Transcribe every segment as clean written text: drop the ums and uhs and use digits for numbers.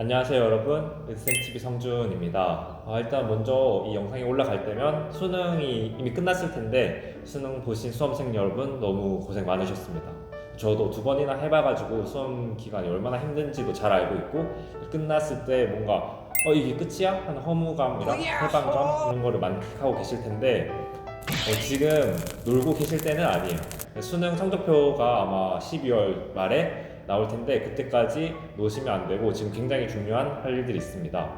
안녕하세요 여러분, SMTV 성준입니다. 일단 먼저 이 영상이 올라갈 때면 수능이 이미 끝났을 텐데 수능 보신 수험생 여러분 너무 고생 많으셨습니다. 저도 두 번이나 해봐가지고 수험 기간이 얼마나 힘든지도 잘 알고 있고, 끝났을 때 뭔가 이게 끝이야? 하는 허무감이랑 해방감 이런 거를 만끽하고 계실 텐데 지금 놀고 계실 때는 아니에요. 수능 성적표가 아마 12월 말에 나올 텐데 그때까지 놓으시면 안 되고, 지금 굉장히 중요한 할 일들이 있습니다.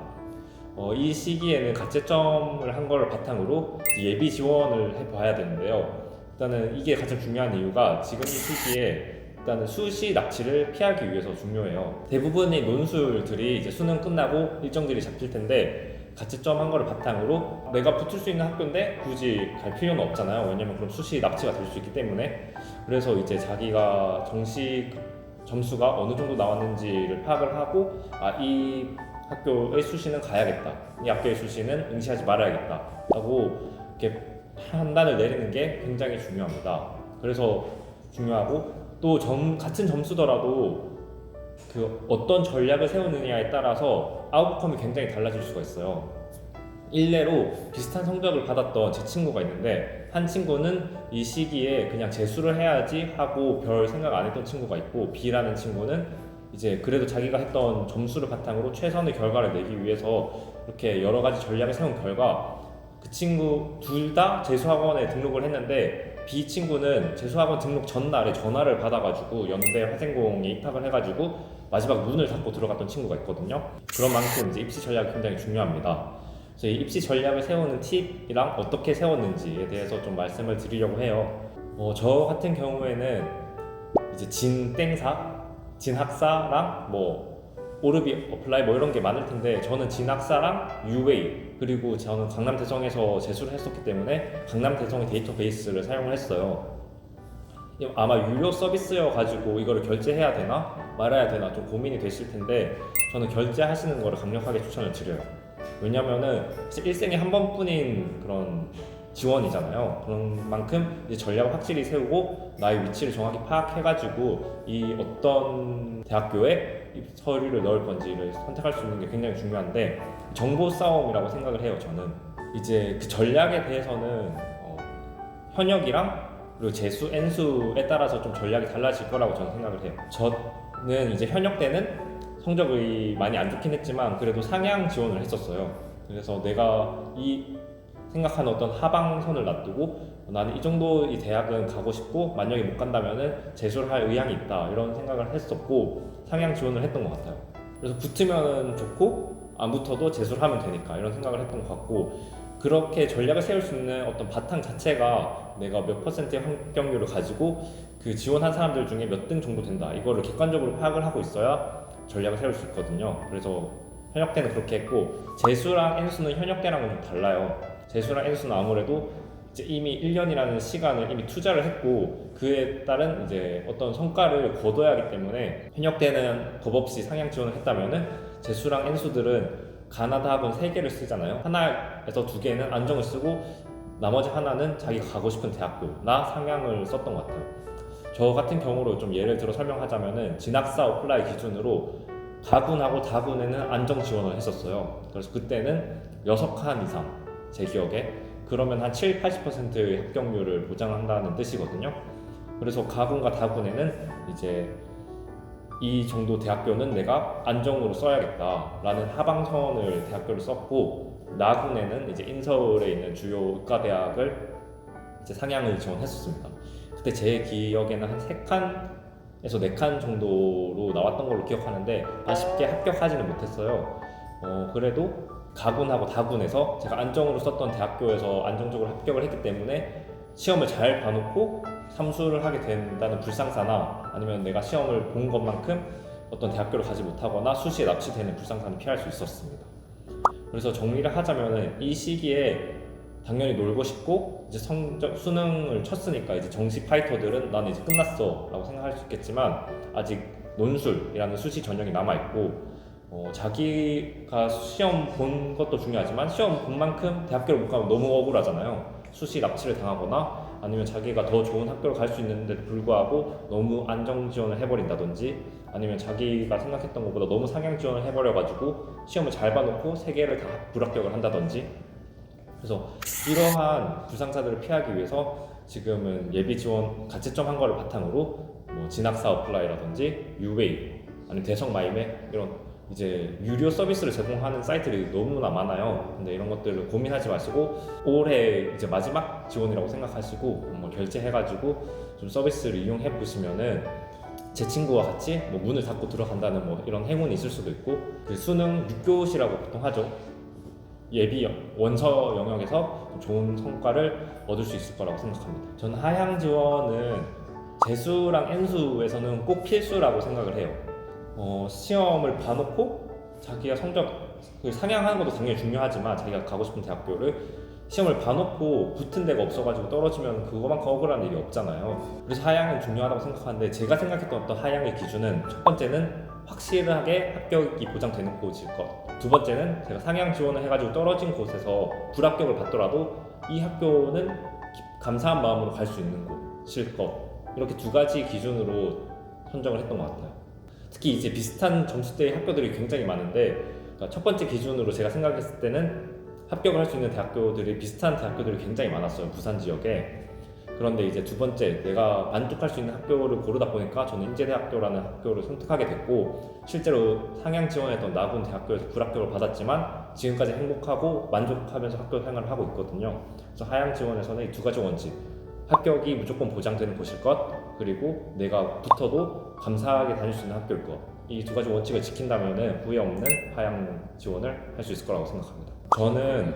이 시기에는 가채점을 한 거를 바탕으로 예비 지원을 해봐야 되는데요. 일단은 이게 가장 중요한 이유가 지금 이 시기에 일단은 수시 납치를 피하기 위해서 중요해요. 대부분의 논술들이 이제 수능 끝나고 일정들이 잡힐 텐데 가채점 한 거를 바탕으로 내가 붙을 수 있는 학교인데 굳이 갈 필요는 없잖아요. 왜냐면 그럼 수시 납치가 될 수 있기 때문에. 그래서 이제 자기가 정시 점수가 어느 정도 나왔는지를 파악을 하고, 이 학교의 수시는 가야겠다, 이 학교의 수시는 응시하지 말아야겠다 라고 이렇게 판단을 내리는 게 굉장히 중요합니다. 그래서 중요하고, 또 같은 점수더라도 그 어떤 전략을 세우느냐에 따라서 아웃컴이 굉장히 달라질 수가 있어요. 일례로 비슷한 성적을 받았던 제 친구가 있는데, 한 친구는 이 시기에 그냥 재수를 해야지 하고 별 생각 안 했던 친구가 있고, B라는 친구는 이제 그래도 자기가 했던 점수를 바탕으로 최선의 결과를 내기 위해서 이렇게 여러 가지 전략을 세운 결과, 그 친구 둘 다 재수학원에 등록을 했는데 B 친구는 재수학원 등록 전날에 전화를 받아가지고 연대 화생공에 입학을 해가지고 마지막 문을 닫고 들어갔던 친구가 있거든요. 그런 만큼 이제 입시 전략이 굉장히 중요합니다. 그래서 이 입시 전략을 세우는 팁이랑 어떻게 세웠는지에 대해서 좀 말씀을 드리려고 해요. 저 같은 경우에는 이제 진땡사, 진학사랑 오르비 어플라이 이런 게 많을 텐데, 저는 진학사랑 UA, 그리고 저는 강남대성에서 재수를 했었기 때문에 강남대성의 데이터베이스를 사용을 했어요. 아마 유료 서비스여 가지고 이거를 결제해야 되나 말아야 되나 좀 고민이 되실 텐데, 저는 결제하시는 거를 강력하게 추천을 드려요. 왜냐면은 일생에 한 번뿐인 그런 지원이잖아요. 그런 만큼 이제 전략을 확실히 세우고 나의 위치를 정확히 파악해가지고 이 어떤 대학교에 서류를 넣을 건지를 선택할 수 있는 게 굉장히 중요한데, 정보 싸움이라고 생각을 해요. 저는 이제 그 전략에 대해서는 현역이랑 그리고 재수, N수에 따라서 좀 전략이 달라질 거라고 저는 생각을 해요. 저는 이제 현역 때는 성적이 많이 안 좋긴 했지만 그래도 상향 지원을 했었어요. 그래서 내가 이 생각하는 어떤 하방선을 놔두고 나는 이 정도 이 대학은 가고 싶고, 만약에 못 간다면은 재수를 할 의향이 있다 이런 생각을 했었고 상향 지원을 했던 것 같아요. 그래서 붙으면 좋고 안 붙어도 재수를 하면 되니까 이런 생각을 했던 것 같고, 그렇게 전략을 세울 수 있는 어떤 바탕 자체가 내가 몇 퍼센트의 합격률을 가지고 그 지원한 사람들 중에 몇 등 정도 된다, 이거를 객관적으로 파악을 하고 있어야 전략을 세울 수 있거든요. 그래서 현역 때는 그렇게 했고, 재수랑 N수는 현역 때랑은 좀 달라요. 재수랑 N수는 아무래도 이제 이미 1년이라는 시간을 이미 투자를 했고 그에 따른 이제 어떤 성과를 거둬야 하기 때문에, 현역 때는 겁 없이 상향 지원을 했다면은 재수랑 N수들은 가나다 학원 3개를 쓰잖아요. 하나에서 2개는 안정을 쓰고 나머지 하나는 자기가 가고 싶은 대학교나 상향을 썼던 것 같아요. 저 같은 경우로 좀 예를 들어 설명하자면은 진학사 어플라이 기준으로 가군하고 다군에는 안정 지원을 했었어요. 그래서 그때는 6칸 이상, 제 기억에 그러면 한 7, 80%의 합격률을 보장한다는 뜻이거든요. 그래서 가군과 다군에는 이제 이 정도 대학교는 내가 안정으로 써야겠다라는 하방선을 대학교를 썼고, 나군에는 이제 인서울에 있는 주요 의과대학을 이제 상향을 지원했었습니다. 그때 제 기억에는 한 3칸에서 4칸 정도로 나왔던 걸로 기억하는데 아쉽게 합격하지는 못했어요. 그래도 가군하고 다군에서 제가 안정으로 썼던 대학교에서 안정적으로 합격을 했기 때문에 시험을 잘 봐놓고 삼수를 하게 된다는 불상사나, 아니면 내가 시험을 본 것만큼 어떤 대학교를 가지 못하거나 수시에 납치되는 불상사는 피할 수 있었습니다. 그래서 정리를 하자면은 이 시기에 당연히 놀고 싶고, 이제 수능을 쳤으니까 이제 정시 파이터들은 나는 이제 끝났어 라고 생각할 수 있겠지만, 아직 논술이라는 수시 전형이 남아있고, 자기가 시험 본 것도 중요하지만 시험 본 만큼 대학교를 못 가면 너무 억울하잖아요. 수시 납치를 당하거나 아니면 자기가 더 좋은 학교를 갈 수 있는데도 불구하고 너무 안정 지원을 해버린다든지, 아니면 자기가 생각했던 것보다 너무 상향 지원을 해버려가지고 시험을 잘 봐놓고 3개를 다 불합격을 한다든지. 그래서 이러한 불상사들을 피하기 위해서 지금은 예비 지원 가채점 한 거를 바탕으로 뭐 진학사 어플라이라든지 유웨이, 아니면 대성 마이메, 이런 이제 유료 서비스를 제공하는 사이트들이 너무나 많아요. 근데 이런 것들을 고민하지 마시고 올해 이제 마지막 지원이라고 생각하시고 뭐 결제해가지고 좀 서비스를 이용해 보시면은 제 친구와 같이 뭐 문을 닫고 들어간다는 뭐 이런 행운이 있을 수도 있고, 그 수능 6교시라고 보통 하죠. 예비 원서 영역에서 좋은 성과를 얻을 수 있을 거라고 생각합니다. 저는 하향 지원은 재수랑 N수에서는 꼭 필수라고 생각을 해요. 시험을 봐놓고 자기가 성적 상향하는 것도 당연히 중요하지만 자기가 가고 싶은 대학교를 시험을 봐놓고 붙은 데가 없어가지고 떨어지면 그거만큼 억울한 일이 없잖아요. 그래서 하향은 중요하다고 생각하는데, 제가 생각했던 어떤 하향의 기준은 첫 번째는 확실하게 합격이 보장되는 곳일 것, 두 번째는 제가 상향 지원을 해가지고 떨어진 곳에서 불합격을 받더라도 이 학교는 감사한 마음으로 갈 수 있는 곳일 것, 이렇게 두 가지 기준으로 선정을 했던 것 같아요. 특히 이제 비슷한 점수대의 학교들이 굉장히 많은데, 그러니까 첫 번째 기준으로 제가 생각했을 때는 합격을 할 수 있는 대학교들이 비슷한 대학교들이 굉장히 많았어요, 부산 지역에. 그런데 이제 두 번째, 내가 만족할 수 있는 학교를 고르다 보니까 저는 인제대학교라는 학교를 선택하게 됐고, 실제로 상향 지원했던 나군 대학교에서 불합격을 받았지만 지금까지 행복하고 만족하면서 학교 생활을 하고 있거든요. 그래서 하향 지원에서는 이 두 가지 원칙, 합격이 무조건 보장되는 곳일 것, 그리고 내가 붙어도 감사하게 다닐 수 있는 학교일 것, 이 두 가지 원칙을 지킨다면 후회 없는 하향 지원을 할 수 있을 거라고 생각합니다. 저는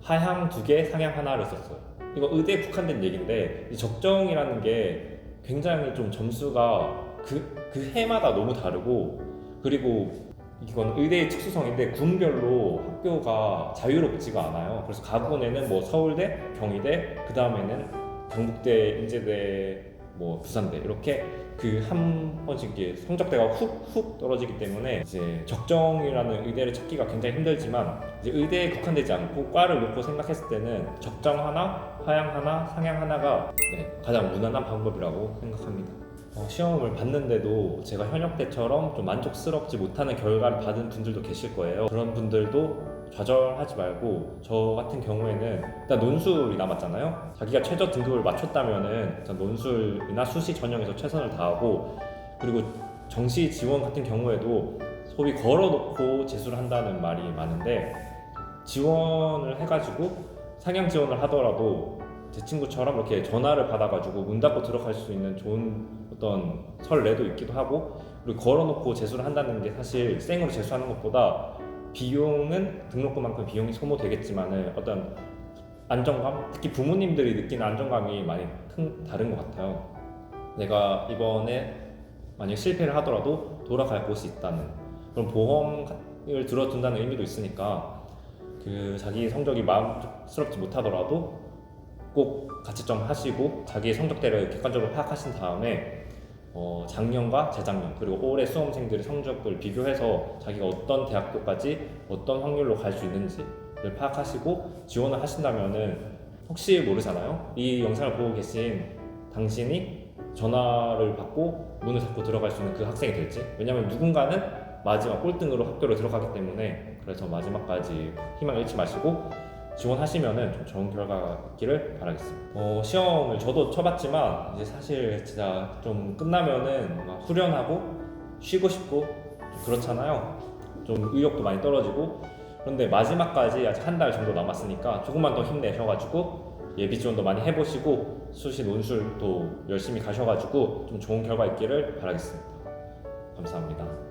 하향 2개, 상향 하나를 썼어요. 이거 의대에 국한된 얘기인데, 이 적정이라는 게 굉장히 좀 점수가 그 해마다 너무 다르고, 그리고 이건 의대의 특수성인데 군별로 학교가 자유롭지가 않아요. 그래서 가군에는 뭐 서울대, 경희대, 그 다음에는 경북대, 인제대, 뭐 부산대, 이렇게 그 한 번씩 이게 성적대가 훅훅 떨어지기 때문에 이제 적정이라는 의대를 찾기가 굉장히 힘들지만, 이제 의대에 국한되지 않고 과를 놓고 생각했을 때는 적정 하나, 하향 하나, 상향 하나가 가장 무난한 방법이라고 생각합니다. 시험을 봤는데도 제가 현역 때처럼 좀 만족스럽지 못하는 결과를 받은 분들도 계실 거예요. 그런 분들도 좌절하지 말고, 저 같은 경우에는 일단 논술이 남았잖아요. 자기가 최저 등급을 맞췄다면은 일단 논술이나 수시 전형에서 최선을 다하고, 그리고 정시 지원 같은 경우에도 소위 걸어놓고 재수를 한다는 말이 많은데, 지원을 해가지고 상향 지원을 하더라도 제 친구처럼 이렇게 전화를 받아가지고 문 닫고 들어갈 수 있는 좋은 어떤 설레도 있기도 하고, 그리고 걸어놓고 재수를 한다는 게 사실 생으로 재수하는 것보다 비용은 등록금만큼 비용이 소모되겠지만은 어떤 안정감, 특히 부모님들이 느끼는 안정감이 많이 다른 것 같아요. 내가 이번에 만약 실패를 하더라도 돌아갈 곳이 있다는 그런 보험을 들어둔다는 의미도 있으니까, 그 자기 성적이 만족스럽지 못하더라도 꼭 가채점 하시고 자기의 성적대를 객관적으로 파악하신 다음에 작년과 재작년, 그리고 올해 수험생들의 성적을 비교해서 자기가 어떤 대학교까지 어떤 확률로 갈 수 있는지를 파악하시고 지원을 하신다면은, 혹시 모르잖아요, 이 영상을 보고 계신 당신이 전화를 받고 문을 닫고 들어갈 수 있는 그 학생이 될지. 왜냐면 누군가는 마지막 꼴등으로 학교를 들어가기 때문에, 그래서 마지막까지 희망을 잃지 마시고 지원하시면은 좀 좋은 결과가 있기를 바라겠습니다. 시험을 저도 쳐봤지만 이제 사실 진짜 좀 끝나면은 뭔가 후련하고 쉬고 싶고 좀 그렇잖아요. 좀 의욕도 많이 떨어지고. 그런데 마지막까지 아직 한 달 정도 남았으니까 조금만 더 힘내셔가지고 예비 지원도 많이 해보시고 수시 논술도 열심히 가셔가지고 좀 좋은 결과 있기를 바라겠습니다. 감사합니다.